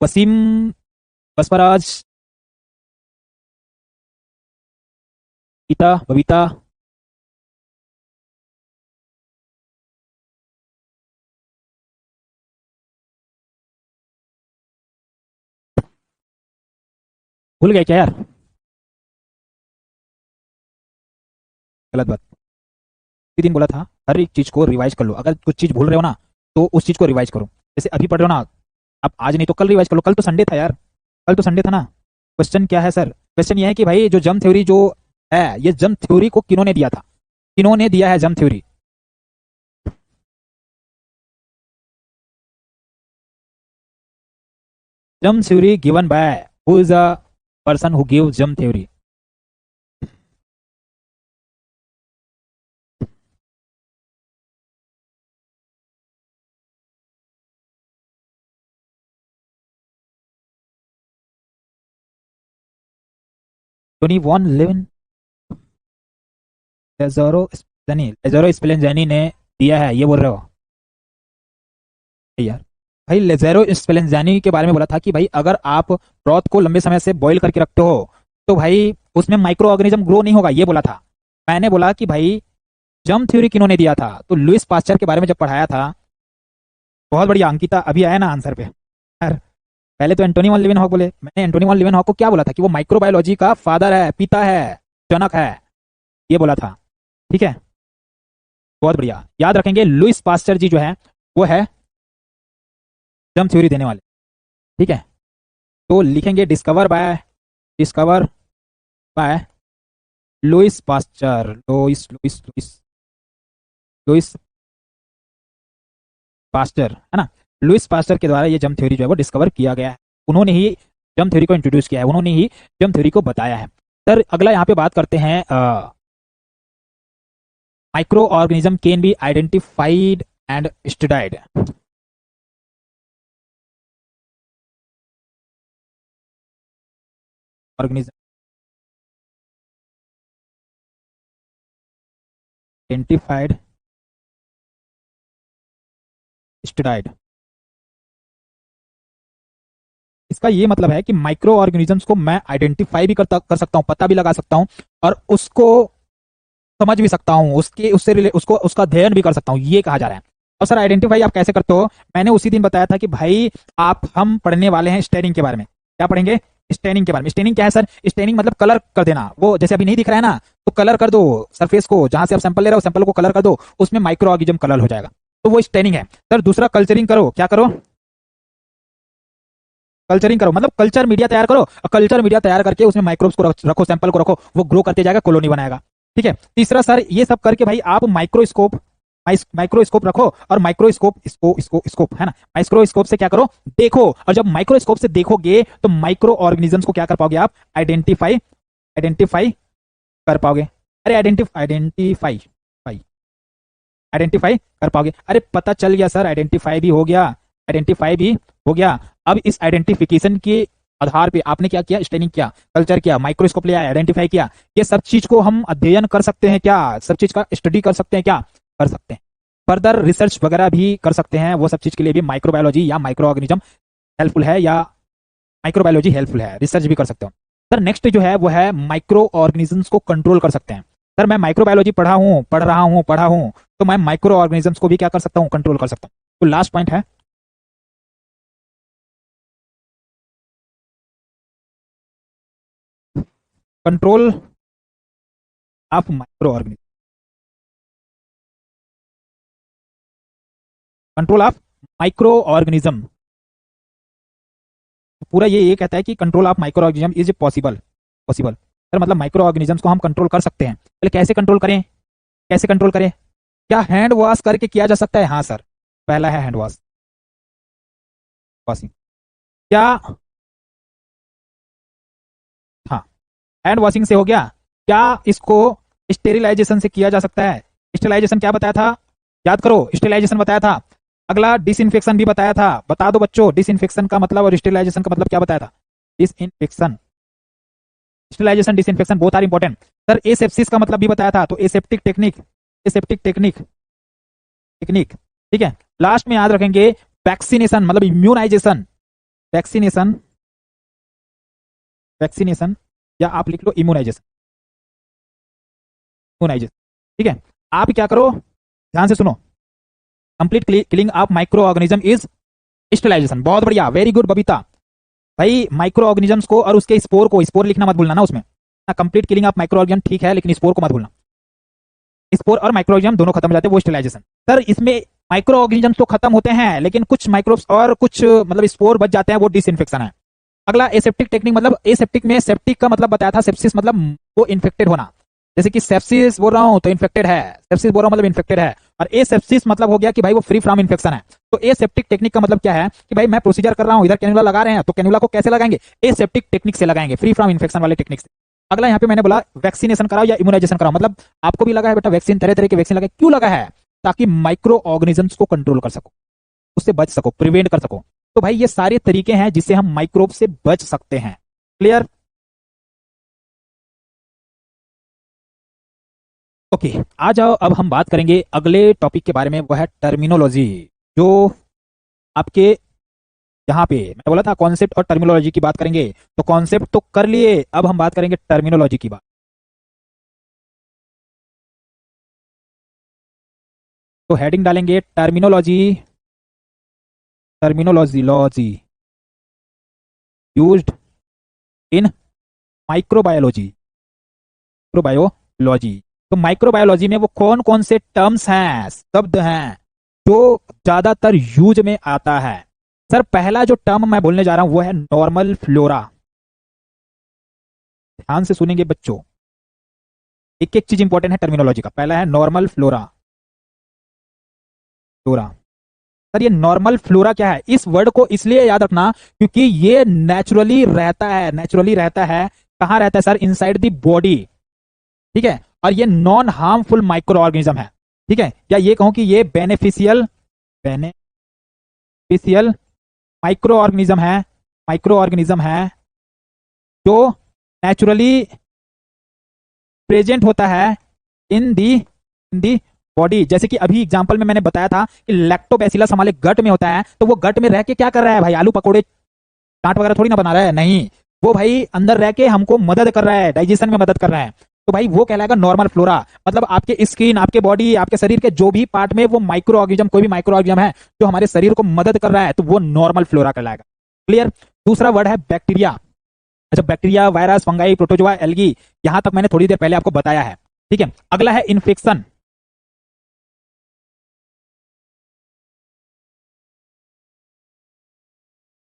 वसीम, बसवराज, गीता, बबीता। भूल गए क्या यार? गलत बात। इसी दिन बोला था हर एक चीज को रिवाइज कर लो। अगर कुछ चीज भूल रहे हो ना तो उस चीज को रिवाइज करो। जैसे अभी पढ़ रहे हो ना, अब आज नहीं तो कल रिवाइज कर लो। कल तो संडे था यार, कल तो संडे था ना। क्वेश्चन क्या है सर? क्वेश्चन ये है कि भाई जो जम थ्योरी जो है, ये जम थ्योरी को किन्होंने दिया था? किन्होंने दिया है जम थ्योरी? जम theory given by, who is a person who give जम थ्योरी? 2111। लेज़ारो स्पेलेंजानी ने दिया है, ये बोल रहे हो यार? भाई लेज़ारो स्पेलेंजानी के बारे में बोला था कि भाई अगर आप ब्रॉथ को लंबे समय से बॉईल करके रखते हो तो भाई उसमें माइक्रो ऑर्गेनिज्म ग्रो नहीं होगा, ये बोला था। मैंने बोला कि भाई जर्म थ्योरी किन्होंने दिया था, तो लुइस पास्चर के बारे में जब पढ़ाया था। बहुत बढ़िया अंकिता, अभी आया ना आंसर पे यार। पहले तो एंटोनी वन लिविनहॉक बोले, मैंने एंटोनी वन लिविनहॉक को क्या बोला था कि वो माइक्रोबायोलॉजी का फादर है, पिता है, जनक है, ये बोला था। ठीक है, बहुत बढ़िया, याद रखेंगे। लुइस पास्चर जी जो है वो है जर्म थ्योरी देने वाले। ठीक है, तो लिखेंगे discover by Louis Pasteur. Louis Louis Louis Louis Pasteur, है ना। लुइस पास्चर के द्वारा ये जर्म थ्योरी जो है वो डिस्कवर किया गया है। उन्होंने ही जर्म थ्योरी को इंट्रोड्यूस किया है, उन्होंने ही जर्म थ्योरी को बताया है। सर अगला यहाँ पे बात करते हैं, micro organism can be identified and studied. Organism identified studied, इसका ये मतलब है कि माइक्रो ऑर्गेनिजम्स को मैं आइडेंटिफाई भी कर सकता हूँ, पता भी लगा सकता हूँ, और उसको समझ भी सकता हूँ, उसके उससे उसको उसका अध्ययन भी कर सकता हूँ, ये कहा जा रहा है। और सर आइडेंटिफाई आप कैसे करते हो? मैंने उसी दिन बताया था कि भाई हम पढ़ने वाले हैं स्टेनिंग के बारे में। क्या पढ़ेंगे? स्टेनिंग के बारे में। स्टेनिंग क्या है सर? स्टेनिंग मतलब कलर कर देना। वो जैसे अभी नहीं दिख रहा है ना, तो कलर कर दो सरफेस को, जहां से आप सैंपल ले रहे हो सैंपल को कलर कर दो, उसमें माइक्रो ऑर्गेनिज्म कलर हो जाएगा, तो वो स्टेनिंग है। सर दूसरा कल्चरिंग करो। क्या करो? कल्चरिंग करो मतलब कल्चर मीडिया तैयार करो, और कल्चर मीडिया तैयार करके उसमें माइक्रोब्स को रखो, सैंपल को रखो, वो ग्रो करते जाएगा, कॉलोनी बनाएगा। ठीक है, तीसरा सर ये सब करके भाई आप माइक्रोस्कोप रखो, और माइक्रोस्कोप स्कोप है ना, माइक्रोस्कोप से क्या करो? देखो, और जब माइक्रोस्कोप से देखोगे तो माइक्रो ऑर्गेनिजम्स को क्या कर पाओगे आप? आइडेंटिफाई आइडेंटिफाई कर पाओगे। अरे आइडेंटिफाई आइडेंटिफाई कर पाओगे। अरे पता चल गया सर, आइडेंटिफाई भी हो गया, आइडेंटिफाई भी हो गया। अब इस आइडेंटिफिकेशन के आधार पे आपने क्या किया? स्टेनिंग किया, कल्चर किया, माइक्रोस्कोप लिया, आइडेंटिफाई किया। ये सब चीज को हम अध्ययन कर सकते हैं क्या? सब चीज का स्टडी कर सकते हैं क्या? कर सकते हैं। फर्दर रिसर्च वगैरह भी कर सकते हैं, वो सब चीज के लिए भी माइक्रोबायोलॉजी या माइक्रो ऑर्गेनिज्म हेल्पफुल है, या माइक्रोबायोलॉजी हेल्पफुल है, रिसर्च भी कर सकते हो। सर नेक्स्ट जो है वो है माइक्रो ऑर्गेनिजम्स को कंट्रोल कर सकते हैं। सर मैं माइक्रोबायोलॉजी पढ़ रहा हूँ, तो मैं माइक्रो ऑर्गेनिजम्स को भी क्या कर सकता हूँ? कंट्रोल कर सकता हूँ। तो लास्ट पॉइंट है control of micro organism. Control of micro organism, पूरा ये कहता है कि control of microorganism is possible. Possible sir मतलब माइक्रो ऑर्गेनिजम्स को हम कंट्रोल कर सकते हैं। पहले कैसे कंट्रोल करें? कैसे कंट्रोल करें? क्या हैंड वॉश करके किया जा सकता है? हाँ सर, पहला है हैंड वॉश, वॉशिंग। क्या? हाँ, हैंड वॉशिंग से हो गया। क्या इसको स्टेरिलाइजेशन से किया जा सकता है? स्टेरिलाइजेशन क्या बताया था? याद करो, स्टेरिलाइजेशन बताया था। अगला डिसइंफेक्शन भी बताया था। बता दो बच्चों, डिसइंफेक्शन का मतलब और स्टेरिलाइजेशन का मतलब क्या बताया था? Disinfection, sterilization, disinfection both are important. Sir asepsis का मतलब भी बताया था, तो aseptic technique, aseptic technique, technique, ठीक है। लास्ट में याद रखेंगे वैक्सीनेशन मतलब इम्यूनाइजेशन, वैक्सीनेशन, वैक्सीनेशन, या आप लिख लो इम्यूनाइजेशन, इम्यूनाइजेशन, ठीक है। आप क्या करो, ध्यान से सुनो, complete killing of microorganism is sterilization. बहुत बढ़िया, वेरी गुड बबीता। भाई माइक्रो ऑर्गेनिजम्स को और उसके स्पोर को, स्पोर लिखना मत भूलना ना उसमें, complete killing of micro organism ठीक है, लेकिन स्पोर को मत भूलना। स्पोर और माइक्रो ऑर्गेनिज्म दोनों खत्म हो जाते हैं, वो स्टेरिलाइजेशन। सर इसमें माइक्रो ऑर्गेनिजम्स तो खत्म होते हैं, लेकिन कुछ माइक्रोब्स और कुछ मतलब स्पोर बच जाते हैं, वो डिसइंफेक्शन है। अगला एसेप्टिक टेक्निक, मतलब एसेप्टिक में सेप्टिक का मतलब बताया था, सेप्सिस मतलब वो इन्फेक्टेड होना। जैसे कि सेप्सिस बोल रहा हूं तो इन्फेक्टेड है, सेप्सिस बोल रहा हूं मतलब इन्फेक्टेड है, और एसेप्सिस मतलब हो गया कि भाई वो फ्री फ्रॉम इन्फेक्शन है। तो एसेप्टिक टेक्निक का मतलब क्या है कि भाई मैं प्रोसीजर कर रहा हूं, इधर कैनुला लगा रहे हैं, तो कैनुला को कैसे लगाएंगे? एसेप्टिक टेक्निक से लगाएंगे, फ्री फ्रॉम इन्फेक्शन वाले टेक्निक से। अगला यहाँ पे मैंने बोला वैक्सीनेशन कराओ या इम्यूनाइजेशन कराओ, मतलब आपको भी लगा है बेटा वैक्सीन, तरह तरह के वैक्सीन लगा, क्यों लगा है? ताकि माइक्रो ऑर्गेनिजम्स को कंट्रोल कर सको, उससे बच सको, प्रिवेंट कर सको। तो भाई ये सारे तरीके हैं जिससे हम माइक्रोब से बच सकते हैं। क्लियर? ओके, आ जाओ अब हम बात करेंगे अगले टॉपिक के बारे में, वह है टर्मिनोलॉजी। जो आपके यहाँ पे मैंने बोला था कॉन्सेप्ट और टर्मिनोलॉजी की बात करेंगे, तो कॉन्सेप्ट तो कर लिए, अब हम बात करेंगे टर्मिनोलॉजी की बात। तो हेडिंग डालेंगे terminology, terminology logy used in microbiology, microbiology. तो माइक्रोबायोलॉजी में वो कौन कौन से टर्म्स हैं, शब्द हैं जो ज्यादातर यूज में आता है? सर पहला जो टर्म मैं बोलने जा रहा हूं वो है नॉर्मल फ्लोरा। ध्यान से सुनेंगे बच्चों, एक एक चीज इंपॉर्टेंट है टर्मिनोलॉजी का। पहला है नॉर्मल फ्लोरा, फ्लोरा। सर ये नॉर्मल फ्लोरा क्या है? इस वर्ड को इसलिए याद रखना क्योंकि ये नेचुरली रहता है, नेचुरली रहता है। कहां रहता है सर? इनसाइड द बॉडी, ठीक है। और ये नॉन हार्मफुल माइक्रो ऑर्गेनिज्म है, ठीक है। या ये कहूं कि ये बेनिफिशियल, बेनिफिशियल माइक्रो ऑर्गेनिज्म है, माइक्रो ऑर्गेनिज्म है जो नेचुरली प्रेजेंट होता है इन दी बॉडी। जैसे कि अभी एग्जांपल में मैंने बताया था कि लैक्टोबैसिलस हमारे गट में होता है, तो वो गट में रह के क्या कर रहा है भाई? आलू पकौड़े चाट वगैरह थोड़ी ना बना रहा है, नहीं, वो भाई अंदर रह के हमको मदद कर रहा है, डाइजेशन में मदद कर रहा है। तो भाई वो कहलाएगा नॉर्मल फ्लोरा। मतलब आपके स्किन, आपके बॉडी, आपके शरीर के जो भी पार्ट में वो माइक्रो ऑर्गेनिज्म, कोई भी माइक्रो ऑर्गेनिज्म है जो हमारे शरीर को मदद कर रहा है, तो वो नॉर्मल फ्लोरा कहलाएगा। क्लियर? दूसरा वर्ड है बैक्टीरिया। अच्छा, bacteria, virus, fungi, protozoa, algae, यहां तक मैंने थोड़ी देर पहले आपको बताया है, ठीक है। अगला है इन्फेक्शन।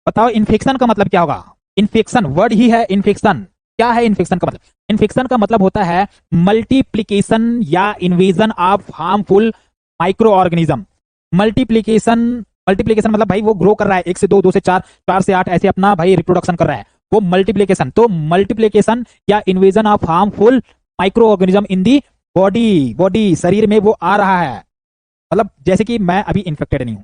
बताओ इन्फेक्शन का मतलब क्या होगा? इन्फेक्शन वर्ड ही है इन्फेक्शन। क्या है इन्फेक्शन का मतलब? इन्फेक्शन का मतलब होता है मल्टीप्लीकेशन या invasion of harmful micro organism. Multiplication, multiplication मतलब भाई वो ग्रो कर रहा है, एक से दो, दो से चार, चार से आठ, ऐसे अपना भाई रिप्रोडक्शन कर रहा है, वो मल्टीप्लीकेशन। तो मल्टीप्लीकेशन या invasion of harmful micro organism in the body, body शरीर में वो आ रहा है। मतलब जैसे कि मैं अभी इन्फेक्टेड नहीं हूं,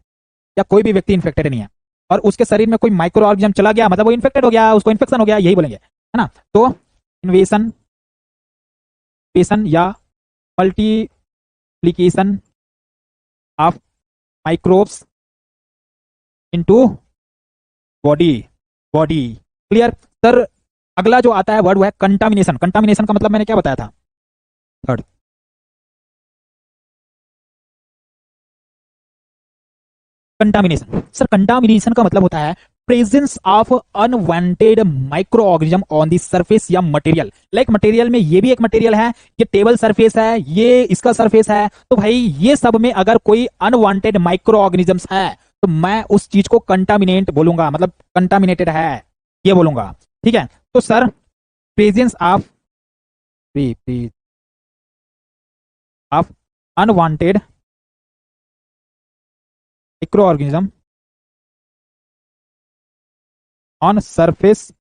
या कोई भी व्यक्ति इन्फेक्टेड नहीं है, और उसके शरीर में कोई माइक्रो ऑर्गेनिज्म चला गया, मतलब वो इन्फेक्टेड हो गया, उसको इन्फेक्शन हो गया, यही बोलेंगे, है ना। तो इन्वेशन, या multiplication of microbes into body, body. Clear? Sir अगला जो आता है वर्ड वो है कंटामिनेशन। कंटामिनेशन का मतलब मैंने क्या बताया था? Third, contamination. सर कंटामिनेशन का मतलब होता है presence of unwanted micro organism on the surface या मटेरियल। लाइक मटेरियल में ये भी एक मटेरियल है, ये टेबल सरफेस है, ये इसका सरफेस है, तो भाई ये सब में अगर कोई अनवांटेड माइक्रो ऑर्गेनिजम्स है तो मैं उस चीज को कंटामिनेट बोलूंगा, मतलब कंटामिनेटेड है ये बोलूंगा, ठीक है। तो sir presence of of unwanted micro organism on surface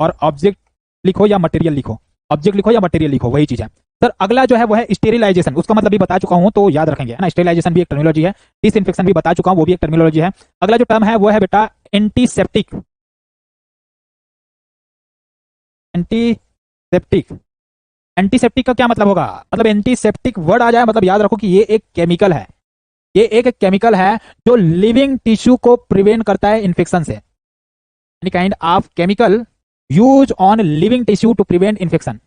और ऑब्जेक्ट लिखो या मटेरियल लिखो, ऑब्जेक्ट लिखो या मटेरियल लिखो, वही चीज है। सर अगला जो है वो है स्टेरिलाइजेशन, उसका मतलब भी बता चुका हूं तो याद रखेंगे, है ना। स्टेरिलाइजेशन भी एक टर्मिनोलॉजी है, डिसइंफेक्शन भी बता चुका हूं, वो भी एक टर्मिनोलॉजी है। अगला जो टर्म है वो है बेटा एंटीसेप्टिक। एंटीसेप्टिक, एंटीसेप्टिक का क्या मतलब होगा, मतलब एंटीसेप्टिक वर्ड आ जाए मतलब याद रखो कि ये एक केमिकल है, ये एक केमिकल है जो लिविंग टिश्यू को प्रिवेंट करता है इन्फेक्शन से। Any kind of chemical use on living tissue to prevent infection,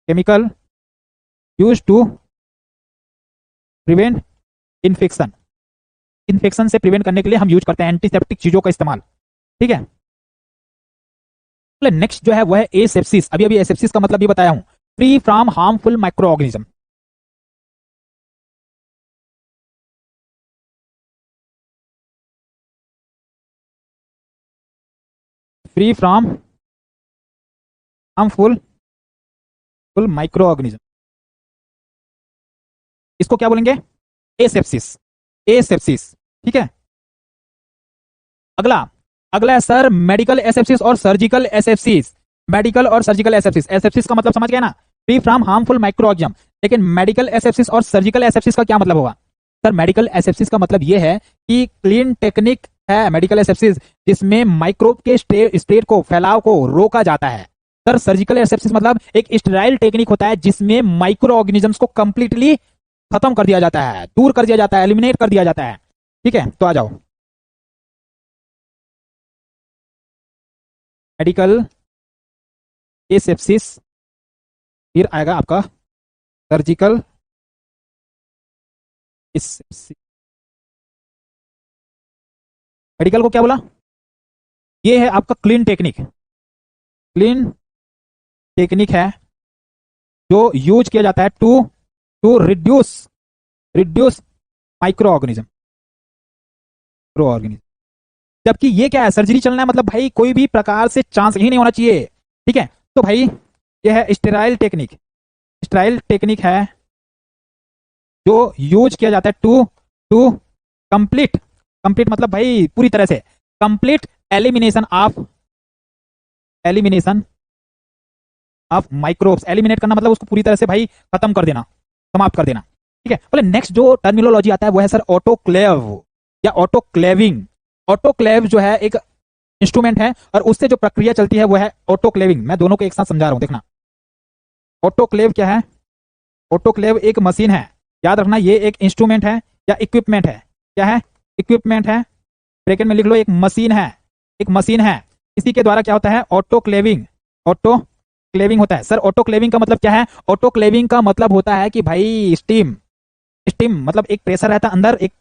chemical use to prevent infection, infection से प्रिवेंट करने के लिए हम यूज करते हैं एंटीसेप्टिक चीजों का इस्तेमाल, ठीक है। नेक्स्ट जो है वो है एसेप्सिस, अभी अभी एसेप्सिस का मतलब भी बताया हूं, free from harmful micro organism. Free from harmful micro organism, इसको क्या बोलेंगे, एसेप्सिस, एसेप्सिस, ठीक है। अगला, अगला है सर मेडिकल एसेप्सिस और सर्जिकल एसेप्सिस। मेडिकल और सर्जिकल एसेप्सिस, एसेप्सिस का मतलब समझ गए ना, free from harmful micro organism. लेकिन मेडिकल एसेप्सिस और सर्जिकल एसेप्सिस का क्या मतलब होगा। सर मेडिकल एसेप्सिस का मतलब यह है कि क्लीन टेक्निक है मेडिकल एसेप्सिस, जिसमें माइक्रोब के स्टेट को, फैलाव को रोका जाता है। सर सर्जिकल एसेप्सिस मतलब एक स्टेराइल टेक्निक होता है जिसमें माइक्रो ऑर्गेनिजम्स को कंप्लीटली खत्म कर दिया जाता है, दूर कर दिया जाता है, एलिमिनेट कर दिया जाता है, ठीक है। तो आ जाओ, मेडिकल एसेप्सिस, फिर आएगा आपका सर्जिकल एसेप्सिस। मेडिकल को क्या बोला, ये है आपका क्लीन टेक्निक, क्लीन टेक्निक है जो यूज किया जाता है to to reduce, reduce microorganism, microorganism. जबकि ये क्या है, सर्जरी चलना है मतलब भाई कोई भी प्रकार से चांस ही नहीं होना चाहिए, ठीक है। तो भाई ये है स्टेराइल टेक्निक, स्टेराइल टेक्निक है जो यूज किया जाता है टू टू कंप्लीट, कंप्लीट मतलब भाई पूरी तरह से, complete elimination of, elimination of microbes, eliminate करना मतलब उसको पूरी तरह से भाई खत्म कर देना, समाप्त कर देना, ठीक है। बोले नेक्स्ट जो टर्मिनोलॉजी आता है वो है सर ऑटोक्लेव या ऑटोक्लेविंग। ऑटोक्लेव जो है एक इंस्ट्रूमेंट है और उससे जो प्रक्रिया चलती है वो है ऑटोक्लेविंग। मैं दोनों को एक साथ समझा रहा हूं, देखना। ऑटोक्लेव क्या है, ऑटोक्लेव एक मशीन है, याद रखना ये एक इंस्ट्रूमेंट है या इक्विपमेंट है, क्या है, इक्विपमेंट है, ब्रैकेट में लिख लो एक मशीन है, एक मशीन है। इसी के द्वारा क्या होता है, ऑटोक्लेविंग, ऑटोक्लेविंग होता है। सर ऑटोक्लेविंग का मतलब क्या है, ऑटोक्लेविंग का मतलब होता है कि भाई स्टीम, स्टीम मतलब एक प्रेशर रहता है अंदर, एक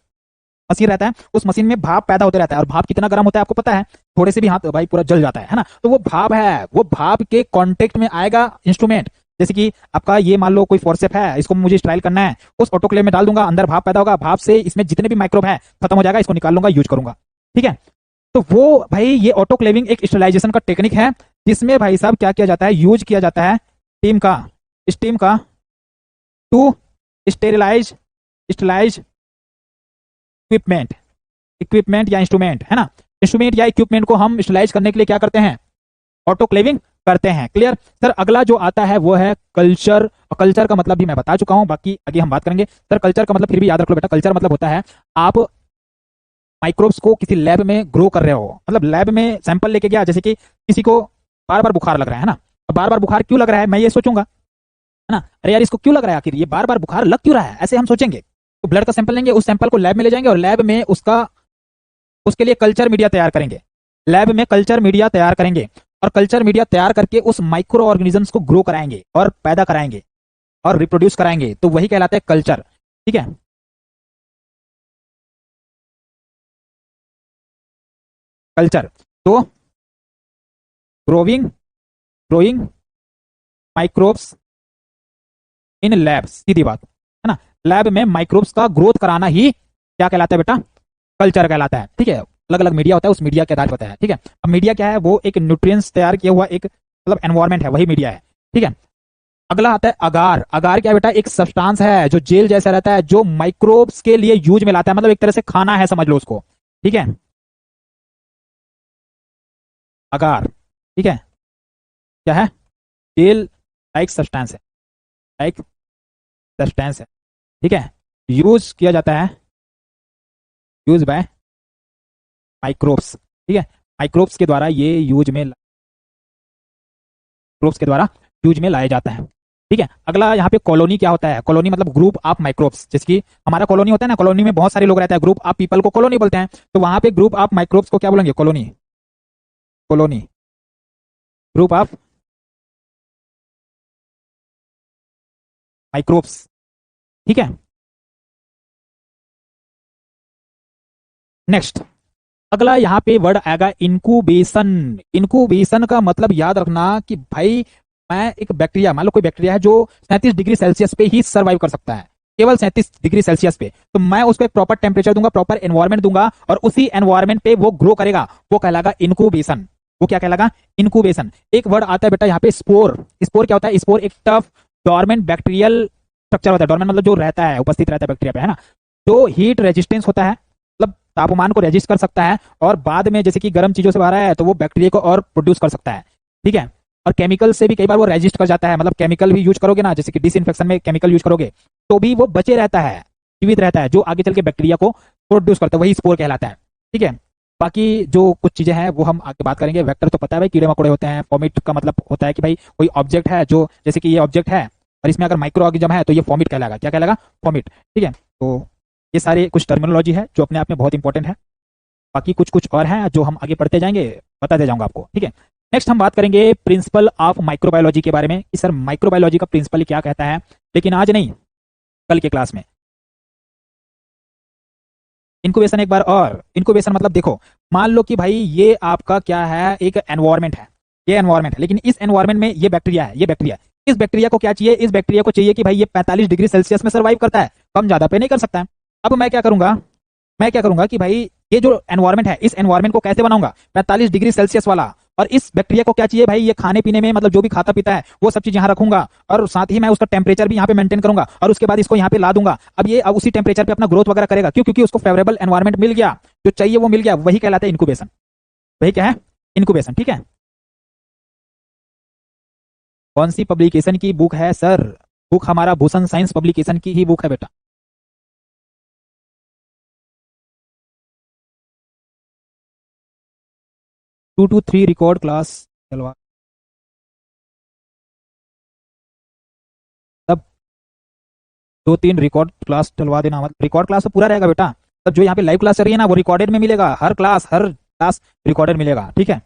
मशीन रहता है, उस मशीन में भाप पैदा होते रहता है, और भाप कितना गर्म होता है आपको पता है, थोड़े से भी हाथ भाई पूरा जल जाता है ना। तो वो भाप है, वो भाप के कांटेक्ट में आएगा इंस्ट्रूमेंट, जैसे कि आपका ये मान लो कोई फोर्सेप है, इसको मुझे स्टाइल करना है, उस ऑटोक्लेव में डाल दूंगा, अंदर भाप पैदा होगा, भाप से इसमें जितने भी माइक्रोब है खत्म हो जाएगा, इसको निकाल लूंगा, यूज करूंगा, ठीक है। तो वो भाई ये ऑटोक्लेविंग एक स्टेरिलाइजेशन का टेक्निक है, जिसमें भाई साहब क्या किया जाता है, यूज किया जाता है स्टीम का, स्टीम का to sterilize, sterilize equipment, equipment या इंस्ट्रूमेंट, है ना। इंस्ट्रूमेंट या इक्विपमेंट को हम स्टेरिलाइज करने के लिए क्या करते हैं, ऑटोक्लेविंग करते हैं, क्लियर। सर अगला जो आता है वो है कल्चर, और कल्चर का मतलब भी मैं बता चुका हूं, बाकी आगे हम बात करेंगे। सर कल्चर का मतलब फिर भी याद रख लो बेटा, कल्चर मतलब होता है आप माइक्रोब्स को किसी लैब में ग्रो कर रहे हो, मतलब लैब में सैंपल लेके गया, जैसे कि किसी को बार बार बुखार लग रहा है ना, बार बार बुखार क्यों लग रहा है, मैं ये सोचूंगा, है ना, अरे यार इसको क्यों लग रहा है, आखिर ये बार बार बुखार लग क्यों रहा है, ऐसे हम सोचेंगे। तो ब्लड का सैंपल लेंगे, उस सैंपल को लैब में ले जाएंगे और लैब में उसका, उसके लिए कल्चर मीडिया तैयार करेंगे, लैब में कल्चर मीडिया तैयार करेंगे, और कल्चर मीडिया तैयार करके उस माइक्रो ऑर्गेनिजम्स को ग्रो कराएंगे और पैदा कराएंगे और रिप्रोड्यूस कराएंगे, तो वही कहलाता है कल्चर, ठीक है। कल्चर तो growing, growing microbes in labs, सीधी बात है ना, लैब में माइक्रोब्स का ग्रोथ कराना ही क्या कहलाता है बेटा, कल्चर कहलाता है, ठीक है। अलग अलग मीडिया होता है, उस मीडिया के आधार पर होता है, ठीक है। अब मीडिया क्या है, वो एक न्यूट्रिएंट्स तैयार किया हुआ एक मतलब एनवायरनमेंट है, वही मीडिया है, ठीक है। अगला आता है अगार। अगार क्या बेटा, एक सब्सटेंस है जो जेल जैसा रहता है, जो माइक्रोब्स के लिए यूज में लाता है, मतलब एक तरह से खाना है समझ लो उसको, ठीक है, अगार, ठीक है। क्या है, जेल लाइक सब्सटेंस है, लाइक सब्सटेंस है, ठीक है। यूज किया जाता है, यूज बाय माइक्रोब्स, ठीक है। माइक्रोब्स के द्वारा ये यूज में, माइक्रोब्स के द्वारा यूज में लाया जाता है, ठीक है। अगला यहाँ पे कॉलोनी क्या होता है, कॉलोनी मतलब ग्रुप ऑफ माइक्रोब्स, जैसे कि हमारा कॉलोनी होता है ना, कॉलोनी में बहुत सारे लोग रहते हैं, ग्रुप ऑफ पीपल को कॉलोनी बोलते हैं, तो वहां पे ग्रुप ऑफ माइक्रोब्स को क्या बोलेंगे, colony, colony, group of microbes, ठीक है। नेक्स्ट, अगला यहाँ पे वर्ड आएगा इनक्यूबेशन। इनक्यूबेशन का मतलब याद रखना कि भाई मैं एक बैक्टीरिया, मान लो कोई बैक्टीरिया है जो 37 डिग्री सेल्सियस पे ही सर्वाइव कर सकता है, केवल 37 डिग्री सेल्सियस पे, तो मैं उसको एक प्रॉपर टेम्परेचर दूंगा, प्रॉपर एनवायरमेंट दूंगा, और उसी एनवायरमेंट पे वो ग्रो करेगा, वो कहलाएगा इनक्यूबेशन। वो क्या कहलाएगा, इनक्यूबेशन। एक वर्ड आता है बेटा यहाँ पे स्पोर। स्पोर क्या होता है, स्पोर एक टफ डोरमेंट बैक्टीरियल स्ट्रक्चर होता है, डोरमेंट मतलब जो रहता है, उपस्थित रहता है बैक्टीरिया पे, है ना, जो हीट रेजिस्टेंस होता है, मतलब तापमान को रेजिस्ट कर सकता है, और बाद में जैसे कि गर्म चीजों से बाहर है तो वो बैक्टीरिया को और प्रोड्यूस कर सकता है, ठीक है। और केमिकल से भी कई बार वो रेजिस्ट कर जाता है, मतलब केमिकल भी यूज करोगे ना, जैसे कि डिसइंफेक्शन में केमिकल यूज करोगे तो भी वो बचे रहता है, जीवित रहता है, जो आगे चल के बैक्टीरिया को प्रोड्यूस करता है, वही स्पोर कहलाता है, ठीक है। बाकी जो कुछ चीजें हैं वो हम आगे बात करेंगे। वेक्टर तो पता है भाई, कीड़े मकोड़े होते हैं। फॉमिट का मतलब होता है कि भाई कोई ऑब्जेक्ट है, जो जैसे कि ये ऑब्जेक्ट है और इसमें अगर माइक्रो ऑर्गेनिज्म है तो ये फॉमिट कहलाएगा, क्या कहलाएगा, फॉमिट, ठीक है। तो ये सारे कुछ टर्मिनोलॉजी है जो अपने आप में बहुत इंपॉर्टेंट है। बाकी कुछ कुछ और हैं जो हम आगे पढ़ते जाएंगे, बताते जाऊंगा आपको, ठीक है। नेक्स्ट हम बात करेंगे प्रिंसिपल ऑफ माइक्रोबायोलॉजी के बारे में, कि सर माइक्रोबायोलॉजी का प्रिंसिपल क्या कहता है, लेकिन आज नहीं, कल के क्लास में। इनक्यूबेशन एक बार और, इनक्यूबेशन मतलब देखो, मान लो कि भाई ये आपका क्या है, एक एनवायरमेंट है, ये एनवायरमेंट है, लेकिन इस एनवायरमेंट में ये बैक्टीरिया है, ये बैक्टीरिया, इस बैक्टीरिया को क्या चाहिए, इस बैक्टीरिया को चाहिए कि भाई ये 45 डिग्री सेल्सियस में सर्वाइव करता है, कम ज्यादा पे नहीं कर सकता है। अब मैं क्या करूंगा, मैं क्या करूंगा कि भाई ये जो एनवायरमेंट है, इस एनवायरमेंट को कैसे बनाऊंगा, 45 डिग्री सेल्सियस वाला, और इस बैक्टीरिया को क्या चाहिए भाई, ये खाने पीने में, मतलब जो भी खाता पीता है वो सब चीज यहाँ रखूंगा, और साथ ही मैं उसका टेम्परेचर भी यहाँ पे मेंटेन करूंगा, और उसके बाद इसको यहाँ पे ला दूंगा। अब ये अब उसी टेम्परेचर पे अपना ग्रोथ वगैरह करेगा, क्यों, क्योंकि उसको फेवरेबल एनवायरमेंट मिल गया, जो चाहिए वो मिल गया, वही कहलाता है इनक्यूबेशन। वही क्या है, इनक्यूबेशन, ठीक है। कौन सी पब्लिकेशन की बुक है सर, बुक हमारा भूषण साइंस पब्लिकेशन की ही बुक है बेटा। 2 to 3 रिकॉर्ड क्लास चलवा, तब 2-3 रिकॉर्ड क्लास चलवा देना, मतलब रिकॉर्ड क्लास तो पूरा रहेगा बेटा, तब जो यहाँ पे लाइव क्लास चल रही है ना वो रिकॉर्डेड में मिलेगा, हर क्लास रिकॉर्डेड मिलेगा, ठीक है।